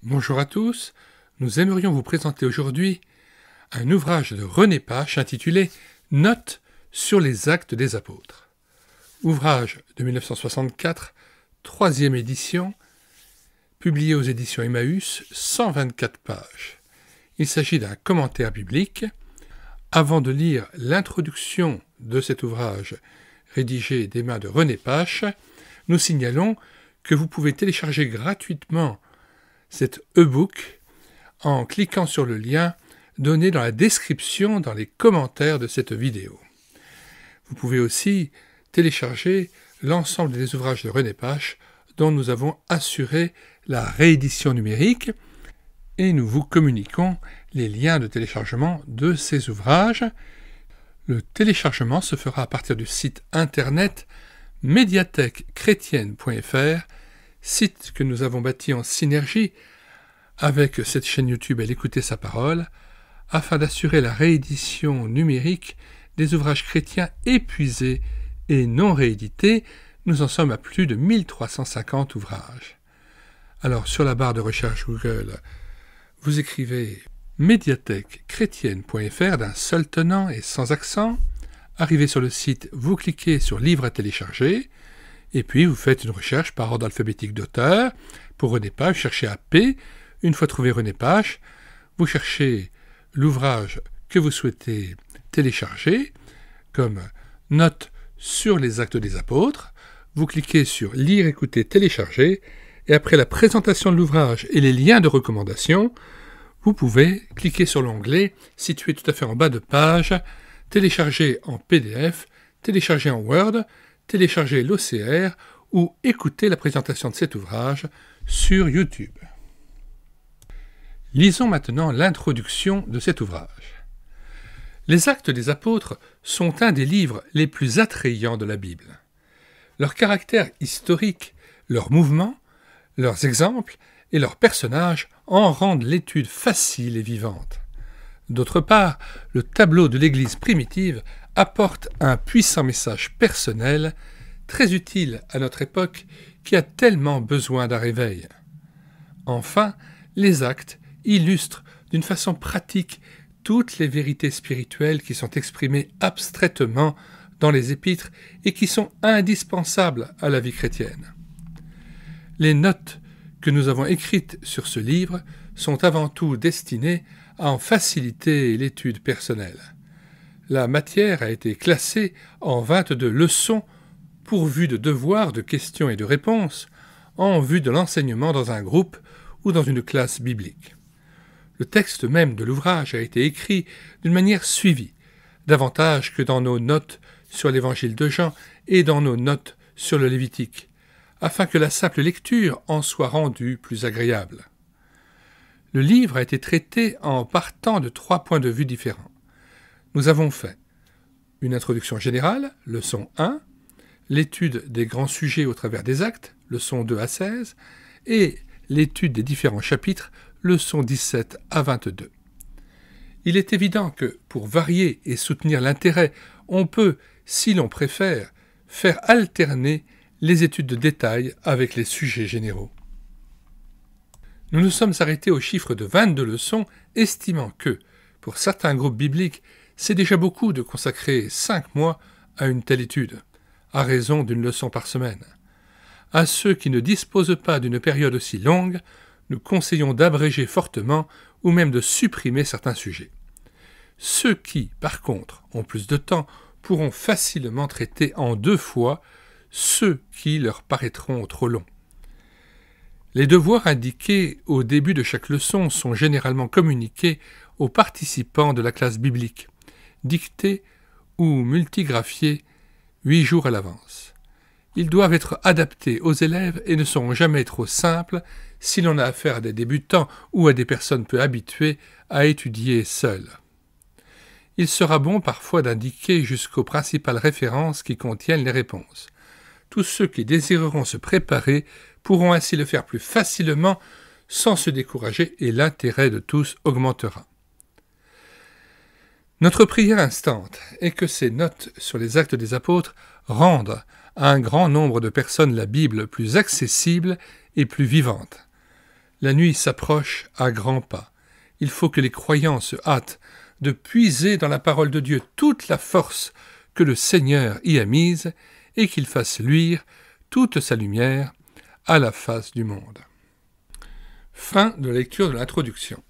Bonjour à tous, nous aimerions vous présenter aujourd'hui un ouvrage de René Pache intitulé « Notes sur les actes des apôtres ». Ouvrage de 1964, troisième édition, publié aux éditions Emmaüs, 124 pages. Il s'agit d'un commentaire biblique. Avant de lire l'introduction de cet ouvrage rédigé des mains de René Pache, nous signalons que vous pouvez télécharger gratuitement cet e-book en cliquant sur le lien donné dans la description dans les commentaires de cette vidéo. Vous pouvez aussi télécharger l'ensemble des ouvrages de René Pache dont nous avons assuré la réédition numérique et nous vous communiquons les liens de téléchargement de ces ouvrages. Le téléchargement se fera à partir du site internet médiathèquechrétienne.fr, site que nous avons bâti en synergie avec cette chaîne YouTube Elle écouter sa parole, afin d'assurer la réédition numérique des ouvrages chrétiens épuisés et non réédités. Nous en sommes à plus de 1350 ouvrages. Alors sur la barre de recherche Google, vous écrivez médiathèquechrétienne.fr d'un seul tenant et sans accent. Arrivez sur le site, vous cliquez sur Livres à télécharger, et puis vous faites une recherche par ordre alphabétique d'auteur. Pour René Pache, cherchez à P. Une fois trouvé René Pache, vous cherchez l'ouvrage que vous souhaitez télécharger, comme Notes sur les actes des apôtres. Vous cliquez sur Lire, écouter, télécharger, et après la présentation de l'ouvrage et les liens de recommandation, vous pouvez cliquer sur l'onglet situé tout à fait en bas de page, télécharger en PDF, télécharger en Word, télécharger l'OCR ou écouter la présentation de cet ouvrage sur YouTube. Lisons maintenant l'introduction de cet ouvrage. Les Actes des Apôtres sont un des livres les plus attrayants de la Bible. Leur caractère historique, leurs mouvements, leurs exemples et leurs personnages en rendent l'étude facile et vivante. D'autre part, le tableau de l'Église primitive apporte un puissant message personnel, très utile à notre époque qui a tellement besoin d'un réveil. Enfin, les actes illustrent d'une façon pratique toutes les vérités spirituelles qui sont exprimées abstraitement dans les épîtres et qui sont indispensables à la vie chrétienne. Les notes que nous avons écrites sur ce livre sont avant tout destinées à en faciliter l'étude personnelle. La matière a été classée en 22 leçons pourvues de devoirs, de questions et de réponses en vue de l'enseignement dans un groupe ou dans une classe biblique. Le texte même de l'ouvrage a été écrit d'une manière suivie, davantage que dans nos notes sur l'évangile de Jean et dans nos notes sur le Lévitique, afin que la simple lecture en soit rendue plus agréable. Le livre a été traité en partant de 3 points de vue différents. Nous avons fait une introduction générale, leçon 1, l'étude des grands sujets au travers des actes, leçons 2 à 16, et l'étude des différents chapitres, leçons 17 à 22. Il est évident que, pour varier et soutenir l'intérêt, on peut, si l'on préfère, faire alterner les études de détail avec les sujets généraux. Nous nous sommes arrêtés au chiffre de 22 leçons, estimant que, pour certains groupes bibliques, c'est déjà beaucoup de consacrer 5 mois à une telle étude, à raison d'une leçon par semaine. À ceux qui ne disposent pas d'une période aussi longue, nous conseillons d'abréger fortement ou même de supprimer certains sujets. Ceux qui, par contre, ont plus de temps pourront facilement traiter en 2 fois ceux qui leur paraîtront trop longs. Les devoirs indiqués au début de chaque leçon sont généralement communiqués aux participants de la classe biblique, dictés ou multigraphiés 8 jours à l'avance. Ils doivent être adaptés aux élèves et ne seront jamais trop simples si l'on a affaire à des débutants ou à des personnes peu habituées à étudier seules. Il sera bon parfois d'indiquer jusqu'aux principales références qui contiennent les réponses. Tous ceux qui désireront se préparer pourront ainsi le faire plus facilement sans se décourager et l'intérêt de tous augmentera. Notre prière instante est que ces notes sur les actes des apôtres rendent à un grand nombre de personnes la Bible plus accessible et plus vivante. La nuit s'approche à grands pas. Il faut que les croyants se hâtent de puiser dans la parole de Dieu toute la force que le Seigneur y a mise et qu'il fasse luire toute sa lumière à la face du monde. Fin de la lecture de l'introduction.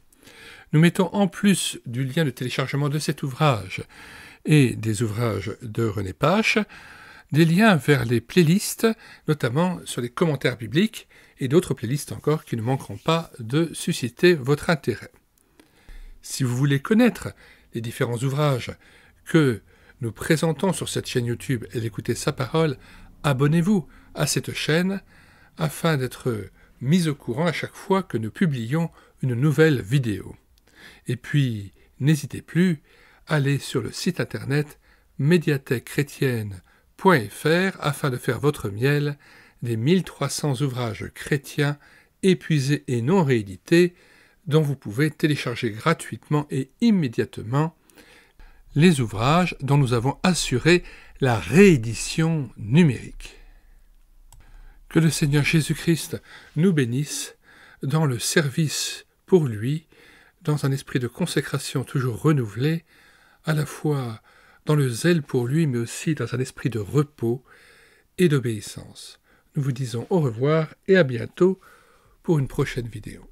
Nous mettons en plus du lien de téléchargement de cet ouvrage et des ouvrages de René Pache, des liens vers les playlists, notamment sur les commentaires bibliques et d'autres playlists encore qui ne manqueront pas de susciter votre intérêt. Si vous voulez connaître les différents ouvrages que nous présentons sur cette chaîne YouTube et d'écouter sa parole, abonnez-vous à cette chaîne afin d'être mis au courant à chaque fois que nous publions une nouvelle vidéo. Et puis, n'hésitez plus, allez sur le site internet médiathèquechrétienne.fr afin de faire votre miel des 1300 ouvrages chrétiens épuisés et non réédités dont vous pouvez télécharger gratuitement et immédiatement les ouvrages dont nous avons assuré la réédition numérique. Que le Seigneur Jésus-Christ nous bénisse dans le service pour lui, dans un esprit de consécration toujours renouvelé, à la fois dans le zèle pour lui, mais aussi dans un esprit de repos et d'obéissance. Nous vous disons au revoir et à bientôt pour une prochaine vidéo.